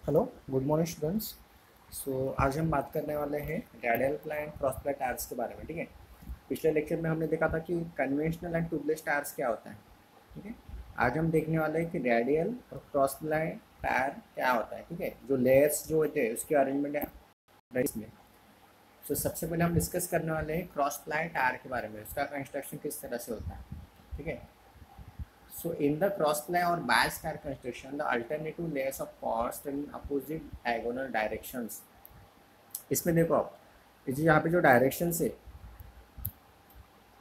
Hello, good morning students. आज हम बात करने वाले हैं radial ply and cross ply tyres के बारे में। ठीक है। पिछले लेक्चर में हमने देखा था कि कन्वेंशनल एंड ट्यूबलेस टायर्स क्या होता है। ठीक है। आज हम देखने वाले हैं कि रेडियल और क्रॉस प्लाई टायर क्या होता है। ठीक है। जो लेयर्स जो होते हैं उसके अरेंजमेंट है इसमें। सबसे पहले हम डिस्कस करने वाले हैं क्रॉस प्लाई टायर के बारे में, उसका कंस्ट्रक्शन किस तरह से होता है। ठीक है। So in the cross-ply or bias tire construction, the alternative layers of cores in opposite diagonal directions. इसमें देखो आप, ये जो यहाँ पे जो डायरेक्शन है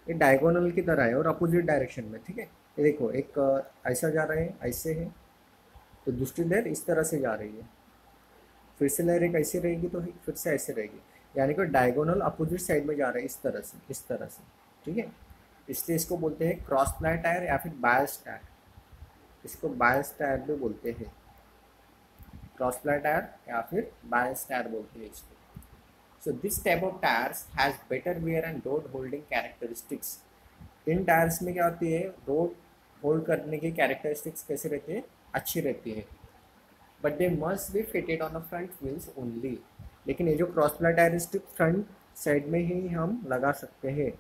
ये डायगोनल की तरह है और अपोजिट डायरेक्शन में। ठीक है। ये देखो, एक ऐसा जा रहा है, ऐसे है, तो दूसरी लेयर इस तरह से जा रही है, फिर से लेयर एक ऐसी रहेगी तो फिर से ऐसे रहेगी, यानी कि डायगोनल अपोजिट साइड में जा रहा है, इस तरह से, इस तरह से। ठीक है। इसलिए इसको बोलते हैं क्रॉस प्लाई टायर या फिर बायस टायर। इसको बायस टायर भी बोलते हैं, क्रॉस प्लाई टायर या फिर बायस टायर बोलते हैं इसको। So this type of tyres has better wear and road holding characteristics. इन टायर्स में क्या होती है, रोड होल्ड करने की कैरेक्टरिस्टिक्स कैसे रहती है, अच्छी रहती है। But they must be fitted on the front wheels only. लेकिन ये जो cross ply tyre strip front side में ही हम लगा सकते हैं।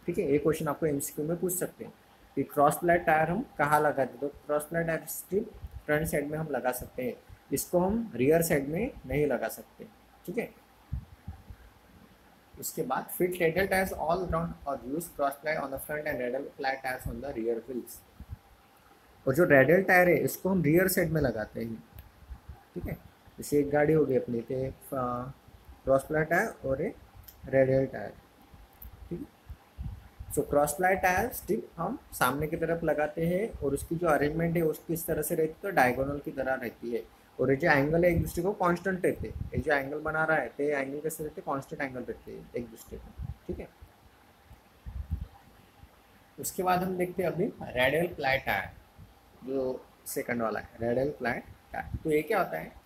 ठीक है। ये क्वेश्चन आपको एमसीक्यू में पूछ सकते हैं कि क्रॉस प्लाई टायर हम कहाँ लगाते हैं, तो cross ply tyre strip front side में हम लगा सकते हैं, इसको हम रियर साइड में नहीं लगा सकते। ठीक है। उसके बाद fit radial tyres all around और use cross ply on the front and radial ply tyres on the rear wheels. और जो रेडियल टायर है इसको हम रियर साइड में लगाते हैं। ठीक है। जैसे एक गाड़ी हो गई अपनी, तो एक क्रॉस प्लाई टायर और एक रेडियल टायर। ठीक है। क्रॉस प्लाई टायर स्टिक हम सामने की तरफ लगाते हैं और उसकी जो अरेंजमेंट है उसकी इस तरह से रहती है, तो डायगोनल की तरह रहती है। और ये जो एंगल है एक दूसरे को कांस्टेंट रहते हैं, ये जो एंगल बना रहा है तो ये एंगल कैसे रहते हैं, कांस्टेंट एंगल रहते हैं एक दूसरे को। ठीक है। उसके बाद हम देखते हैं अभी रेडियल प्लाई टायर, जो सेकंड वाला है रेडियल प्लाई टायर। तो ये क्या होता है,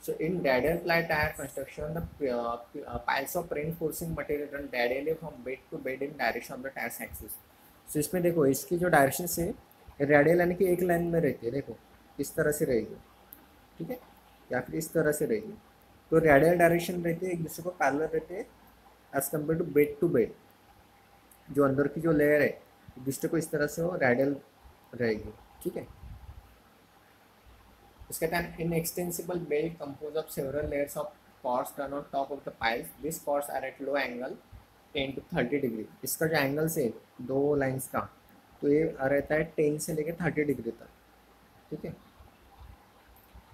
so in radial ply tire construction, the piles of reinforcing material run radially from bed to bed in direction of the tire's axis. So इसमें देखो, इसकी जो डायरेक्शन से रेडियल यानी कि एक लाइन में रहती है, देखो इस तरह से रहेगी। ठीक है। या फिर इस तरह से रहेगी, तो रेडियल डायरेक्शन रहती है, एक दूसरे को पैरेलल रहते हैं एज कम्पेयर टू बेड। जो अंदर की जो लेयर है एक दूसरे को इस तरह से वो रेडियल रहेगी। ठीक है। उसके बाद inextensible belt compose of several layers of cords turn on top of the piles. This cords are at low angle 10 to 30 degree. इसका जो एंगल से दो लाइंस का, तो ये रहता है 10 से लेकर 30 डिग्री तक। ठीक है।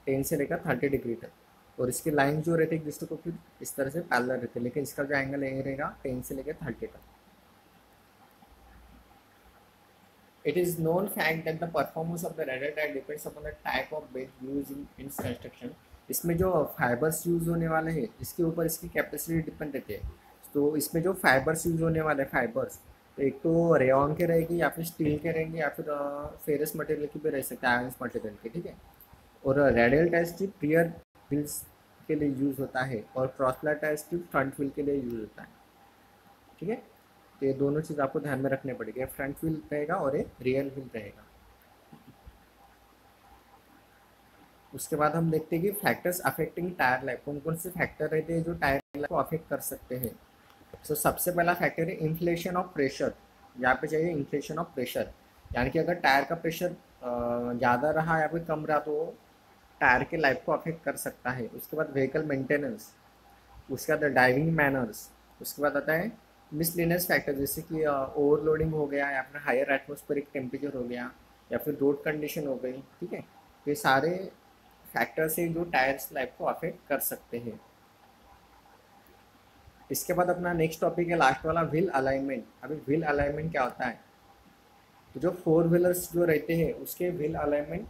10 से लेकर 30 डिग्री तक। और इसकी लाइन जो रहती है एक दूसरे को फिर इस तरह से पैरेलल रहती है, लेकिन इसका जो एंगल ये रहेगा 10 से लेकर 30 तक। It is known fact that the performance of the radial tire depends upon the type of bed used in its construction. इसमें जो फाइबर्स यूज होने वाले हैं इसके ऊपर इसकी कैपेसिटी डिपेंड रहती है। तो इसमें जो फाइबर्स यूज होने वाले फाइबर्स, तो एक तो रेयॉन के रहेगी या फिर स्टील के रहेंगे या फिर फेरस मटेरियल की भी रह सकते हैं, आयंस मटेरियल के। ठीक है। और radial tyre strip rear wheels के लिए यूज होता है और cross ply tyre strip front wheel के लिए यूज होता है। ठीक है। तो ये दोनों चीज़ आपको ध्यान में रखने पड़ेगी, फ्रंट व्हील रहेगा और एक रियर व्हील रहेगा। उसके बाद हम देखते हैं कि फैक्टर्स अफेक्टिंग टायर लाइफ, कौन कौन से फैक्टर रहते हैं जो टायर लाइफ को अफेक्ट कर सकते हैं। सबसे पहला फैक्टर है इन्फ्लेशन ऑफ प्रेशर। यहाँ पे चाहिए इन्फ्लेशन ऑफ प्रेशर, यानी कि अगर टायर का प्रेशर ज़्यादा रहा या फिर कम रहा तो टायर के लाइफ को अफेक्ट कर सकता है। उसके बाद व्हीकल मेंटेनेंस, उसके बाद ड्राइविंग मैनर्स, उसके बाद आता है मिसलिनियस फैक्टर, जैसे कि ओवरलोडिंग हो गया या फिर हायर एटमॉस्फेरिक टेम्परेचर हो गया या फिर रोड कंडीशन हो गई। ठीक है। तो ये सारे फैक्टर्स है जो टायर्स लाइफ को अफेक्ट कर सकते हैं। इसके बाद अपना नेक्स्ट टॉपिक है लास्ट वाला, व्हील अलाइनमेंट। अभी व्हील अलाइनमेंट क्या होता है, तो जो फोर व्हीलर्स जो रहते हैं उसके wheel alignment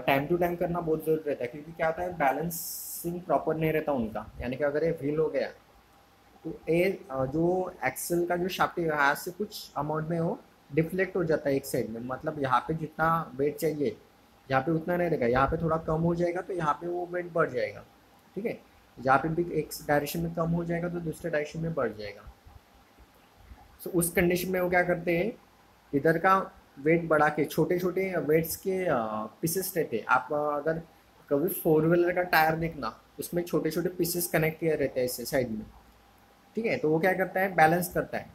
time to time करना बहुत ज़रूरी रहता है, क्योंकि क्या होता है बैलेंसिंग प्रॉपर नहीं रहता उनका। यानी कि अगर ये व्हील हो गया तो ये जो एक्सेल का जो शाफ्ट है यहाँ से कुछ अमाउंट में वो डिफ्लेक्ट हो जाता है एक साइड में, मतलब यहाँ पे जितना वेट चाहिए यहाँ पे उतना नहीं रहेगा, यहाँ पे थोड़ा कम हो जाएगा तो यहाँ पे वो वेट बढ़ जाएगा। ठीक है। यहाँ पे भी एक डायरेक्शन में कम हो जाएगा तो दूसरे डायरेक्शन में बढ़ जाएगा। उस कंडीशन में वो क्या करते हैं, इधर का वेट बढ़ा के छोटे छोटे वेट्स के पीसेस रहते हैं। आप अगर कभी फोर व्हीलर का टायर देखना, उसमें छोटे छोटे पीसेस कनेक्ट किए रहते हैं ऐसे साइड में, ठीक है। तो वो क्या करता है, बैलेंस करता है,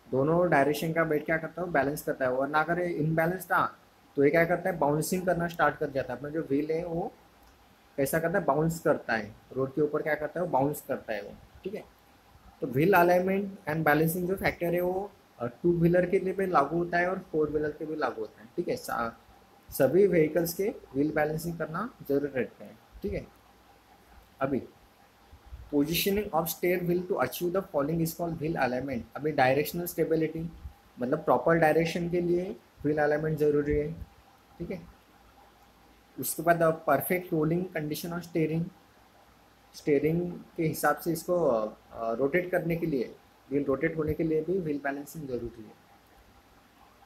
दोनों डायरेक्शन का वेट क्या करता है, वो बैलेंस करता है। वरना अगर इनबैलेंस था तो ये क्या करता है, बाउंसिंग करना स्टार्ट कर जाता है। अपना जो व्हील है वो कैसा करता है, बाउंस करता है रोड के ऊपर, क्या करता है वो बाउंस करता है वो, ठीक है। तो व्हील अलाइनमेंट एंड बैलेंसिंग जो फैक्टर है वो टू व्हीलर के लिए भी लागू होता है और फोर व्हीलर के भी लागू होता है, ठीक है। सभी व्हीकल्स के व्हील बैलेंसिंग करना जरूर रहता है, ठीक है। अभी positioning of steer wheel to achieve the following is called wheel alignment. अभी डायरेक्शनल स्टेबिलिटी, मतलब प्रॉपर डायरेक्शन के लिए व्हील अलाइनमेंट जरूरी है, ठीक है। उसके बाद perfect rolling condition of steering, steering के हिसाब से इसको रोटेट करने के लिए, व्हील रोटेट होने के लिए भी व्हील बैलेंसिंग जरूरी है।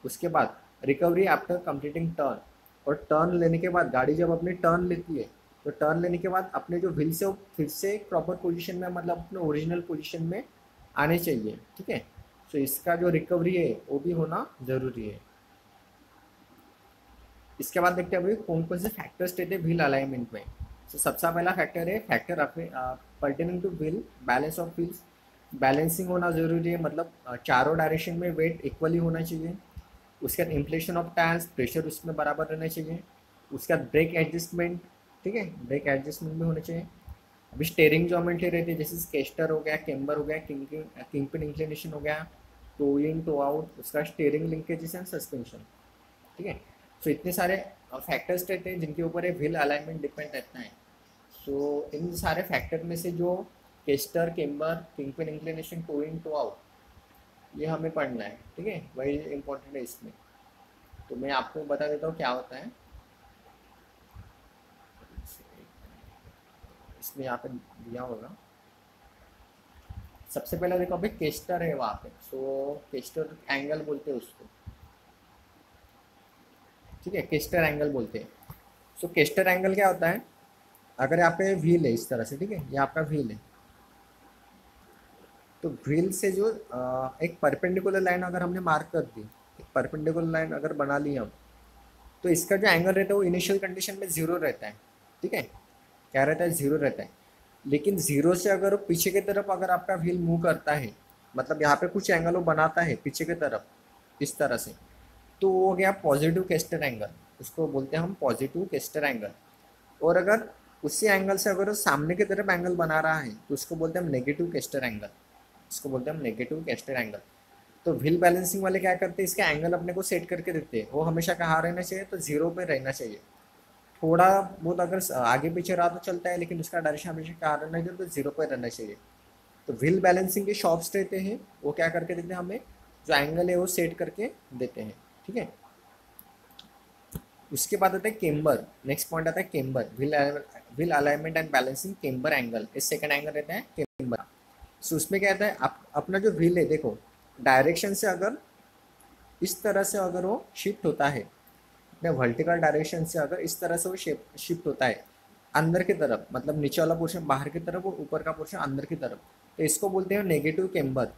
उसके बाद रिकवरी आफ्टर कंप्लीटिंग टर्न, और टर्न लेने के बाद गाड़ी जब अपनी टर्न लेती है तो टर्न लेने के बाद अपने जो व्हील से वो फिर से एक प्रॉपर पोजीशन में, मतलब अपने ओरिजिनल पोजीशन में आने चाहिए, ठीक है। तो इसका जो रिकवरी है वो भी होना ज़रूरी है। इसके बाद देखते हैं अभी कौन कौन से फैक्टर्स रहते हैं व्हील अलाइनमेंट में। तो सबसे पहला फैक्टर है factor pertaining two wheel balance of wheels. Balancing होना ज़रूरी है, मतलब चारों डायरेक्शन में वेट इक्वली होना चाहिए। उसके बाद इन्फ्लेशन ऑफ टायर्स, प्रेशर उसमें बराबर रहना चाहिए। उसके बाद ब्रेक एडजस्टमेंट, ठीक है, ब्रेक एडजस्टमेंट भी होना चाहिए। अभी स्टेयरिंग ज्योमेट्री रहती है, जैसे स्केस्टर हो गया, कैम्बर हो गया, किंग पिन इंक्लिनेशन हो गया, टो इन टो आउट, उसका स्टेयरिंग लिंकेजेस एंड सस्पेंशन, ठीक है। सो इतने सारे फैक्टर्स रहते हैं जिनके ऊपर ये व्हील अलाइनमेंट डिपेंड रहता है। सो इन सारे फैक्टर में से जो caster, camber, king pin inclination, toe in toe out, ये हमें पढ़ना है, ठीक है, वही इंपॉर्टेंट है इसमें। तो मैं आपको बता देता हूँ क्या होता है इसमें, यहाँ पे दिया होगा। सबसे पहले देखो अभी केस्टर है वहाँ पे, सो केस्टर एंगल बोलते हैं उसको, ठीक है, केस्टर एंगल बोलते हैं। सो केस्टर एंगल क्या होता है, अगर यहाँ पे व्हील है इस तरह से, ठीक है, ये आपका व्हील है, तो व्हील से जो एक परपेंडिकुलर लाइन अगर हमने मार्क कर दी, एक परपेंडिकुलर लाइन अगर बना ली हम, तो इसका जो एंगल रहता है वो इनिशियल कंडीशन में जीरो रहता है, ठीक है, क्या रहता है, जीरो रहता है। लेकिन जीरो से अगर वो पीछे की तरफ अगर आपका व्हील मूव करता है, मतलब यहाँ पे कुछ एंगल वो बनाता है पीछे की तरफ इस तरह से, तो वो हो गया पॉजिटिव केस्टर एंगल, उसको बोलते हैं हम पॉजिटिव केस्टर एंगल। और अगर उसी एंगल से अगर वो सामने की तरफ एंगल बना रहा है तो उसको बोलते हैं हम नेगेटिव केस्टर एंगल, इसको बोलते हैं हम नेगेटिव केस्टर एंगल। तो व्हील बैलेंसिंग वाले क्या करते हैं, इसका एंगल अपने को सेट करके देते हैं, वो हमेशा कहाँ रहना चाहिए, तो जीरो पे रहना चाहिए। थोड़ा बहुत अगर आगे पीछे रहा तो चलता है, लेकिन उसका डायरेक्शन हमेशा कहाँ रहना चाहिए, तो जीरो पे रहना चाहिए। तो व्हील बैलेंसिंग के शॉप्स रहते हैं, वो क्या करके देते हैं हमें, जो एंगल है वो सेट करके देते हैं, ठीक है। उसके बाद आता है केम्बर, नेक्स्ट पॉइंट आता है camber, wheel alignment and balancing camber angle, इस सेकंड एंगल रहता है केम्बर। सो उसमें क्या आता है, अपना जो व्हील है देखो, डायरेक्शन से अगर इस तरह से अगर वो शिफ्ट होता है, अपने वर्टिकल डायरेक्शन से अगर इस तरह से वो शिफ्ट होता है अंदर की तरफ, मतलब नीचे वाला पोर्शन बाहर की तरफ और ऊपर का पोर्शन अंदर की तरफ, तो इसको बोलते हैं नेगेटिव केम्बर,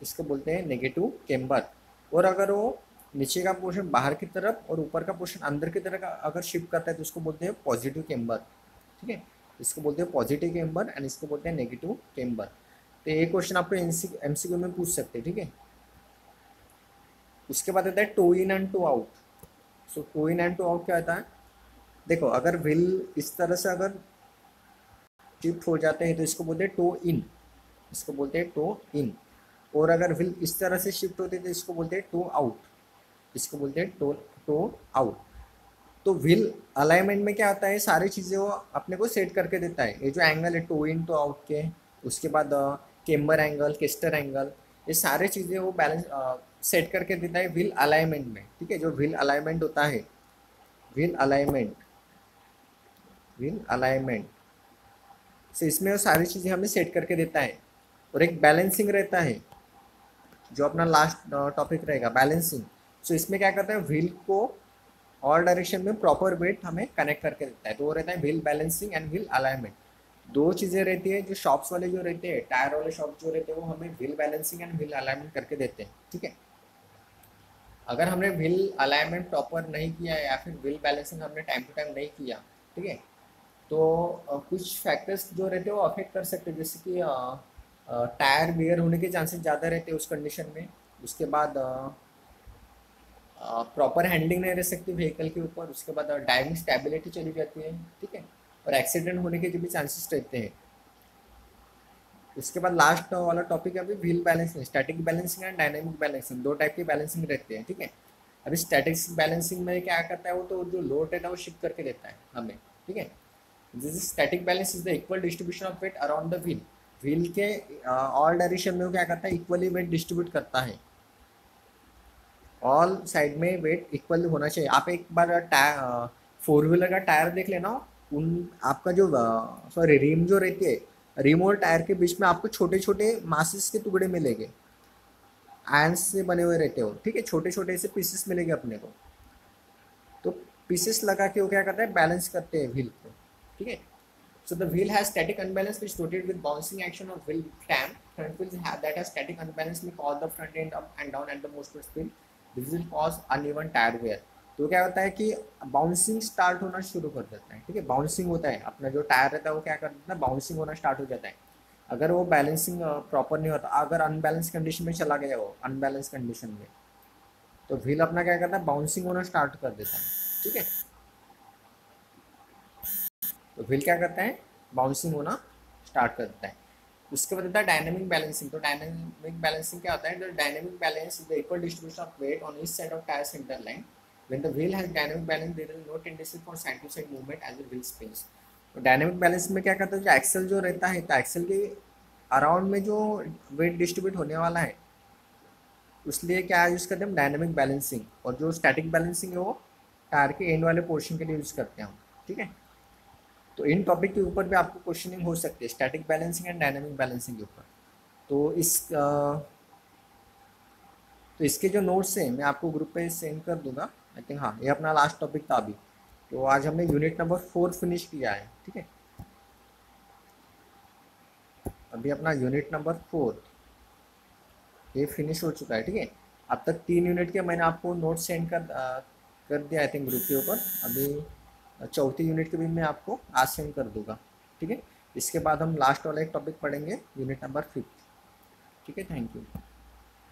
इसको बोलते हैं नेगेटिव केम्बर। और अगर वो नीचे का पोर्शन बाहर की तरफ और ऊपर का पोर्शन अंदर की तरफ अगर शिफ्ट करता है तो उसको बोलते हैं पॉजिटिव केम्बर, ठीक है। इसको बोलते हैं पॉजिटिव केम्बर एंड इसको बोलते हैं नेगेटिव केम्बर। तो ये क्वेश्चन आपको एमसीक्यू में पूछ सकते हैं, ठीक है। उसके बाद आता है toe in and toe out. So toe in and toe out क्या होता है, देखो अगर व्हील इस तरह से अगर शिफ्ट हो जाते हैं तो इसको बोलते हैं टो इन, इसको बोलते हैं टो इन। और अगर व्हील इस तरह से शिफ्ट होते हैं तो इसको बोलते हैं टो आउट, इसको बोलते हैं टो टो आउट। तो व्हील अलाइनमेंट में क्या आता है, सारी चीज़ें वो अपने को सेट करके देता है, ये जो एंगल है टो इन टो आउट के, उसके बाद केम्बर एंगल, केस्टर एंगल, ये सारे चीज़ें वो बैलेंस सेट करके देता है व्हील अलाइनमेंट में, ठीक है। जो व्हील अलाइनमेंट होता है, व्हील अलाइनमेंट, व्हील अलाइनमेंट से इसमें वो सारी चीज़ें हमें सेट करके देता है। और एक बैलेंसिंग रहता है, जो अपना लास्ट टॉपिक रहेगा बैलेंसिंग। सो इसमें क्या करता है, व्हील को ऑल डायरेक्शन में प्रॉपर वेट हमें कनेक्ट करके देता है, तो वो रहता है wheel balancing and wheel alignment. दो चीज़ें रहती है, जो शॉप्स वाले जो रहते हैं, टायर वाले शॉप जो रहते हैं, वो हमें wheel balancing and wheel alignment करके देते हैं, ठीक है। अगर हमने व्हील अलाइनमेंट प्रॉपर नहीं किया या फिर व्हील बैलेंसिंग हमने टाइम टू टाइम नहीं किया, ठीक है, तो कुछ फैक्टर्स जो रहते हैं वो अफेक्ट कर सकते हैं, जैसे कि टायर वेयर होने के चांसेस ज़्यादा रहते हैं उस कंडीशन में। उसके बाद प्रॉपर हैंडलिंग नहीं रह सकती व्हीकल के ऊपर। उसके बाद ड्राइविंग स्टेबिलिटी चली जाती है, ठीक है, और एक्सीडेंट होने के जो भी चांसेस रहते हैं। उसके बाद लास्ट वाला टॉपिक है अभी wheel balancing, static balancing and dynamic balancing, दो टाइप की बैलेंसिंग रहती है, ठीक है। अभी स्टैटिक बैलेंसिंग में क्या करता है, वो तो जो लोड रहता है वो शिफ्ट करके देता है हमें, ठीक है। This is static balance is the equal distribution of weight around the wheel. Wheel के ऑल डायरेक्शन में वो क्या करता है, इक्वली वेट डिस्ट्रीब्यूट करता है। ऑल साइड में वेट इक्वल होना चाहिए। आप एक बार टायर, फोर व्हीलर का टायर देख लेना, उन आपका जो सॉरी रिम जो रहती है, रिम और टायर के बीच में आपको छोटे छोटे मासिस के टुकड़े मिलेंगे, आयंस से बने हुए रहते हो, ठीक है, छोटे छोटे से पीसेस मिलेंगे अपने को। तो पीसेस लगा के वो क्या करता है, बैलेंस करते हैं व्हील को, ठीक है। So the wheel has static unbalance which rotates with bouncing action of wheel cam. Front wheels that has static unbalance may cause the front end up and down at the most speed. This will cause uneven tire wear. तो क्या होता है कि bouncing start होना शुरू कर देता है, ठीक है। बाउंसिंग होता है, अपना जो टायर रहता है वो क्या कर देता है, बाउंसिंग होना स्टार्ट हो जाता है। अगर वो बैलेंसिंग प्रॉपर नहीं होता, अगर अनबैलेंस कंडीशन में चला गया, वो अनबैलेंस कंडीशन में, तो व्हील अपना क्या करता है, बाउंसिंग होना स्टार्ट कर देता है, ठीक है। तो व्हील क्या करता है, बाउंसिंग होना स्टार्ट कर देता है। उसके बाद होता है डायनेमिक बैलेंसिंग। तो डायनेमिक बैलेंसिंग क्या होता है, the dynamic balance is the equal distribution of weight on each side of tyre centre line. When the wheel has dynamic balance there is no tendency for side to side movement as the wheel spins. तो dynamic balance में क्या करता है, जो Excel जो रहता है, तो एक्सेल के अराउंड में जो वेट डिस्ट्रीब्यूट होने वाला है, उसलिए क्या यूज़ करते हैं हम, डायनेमिक बैलेंसिंग। और जो स्टैटिक बैलेंसिंग है वो टायर के एंड वाले पोर्शन के लिए यूज़ करते हैं हम, ठीक है। तो इन टॉपिक के ऊपर भी आपको क्वेश्चनिंग हो सकती है, static balancing and dynamic balancing के ऊपर। तो तो इसके जो नोट्स हैं मैं आपको ग्रुप पे सेंड कर दूंगा, आई थिंक। हाँ, ये अपना लास्ट टॉपिक था अभी। तो आज हमने यूनिट नंबर 4 फिनिश किया है, ठीक है। अभी अपना यूनिट नंबर 4 ये फिनिश हो चुका है, ठीक है। अब तक 3 यूनिट के मैंने आपको नोट सेंड कर दिया आई थिंक ग्रुप के ऊपर। अभी चौथी यूनिट के भी मैं आपको आज सेंड कर दूंगा, ठीक है। इसके बाद हम लास्ट वाला एक टॉपिक पढ़ेंगे, यूनिट नंबर 5, ठीक है। Thank you.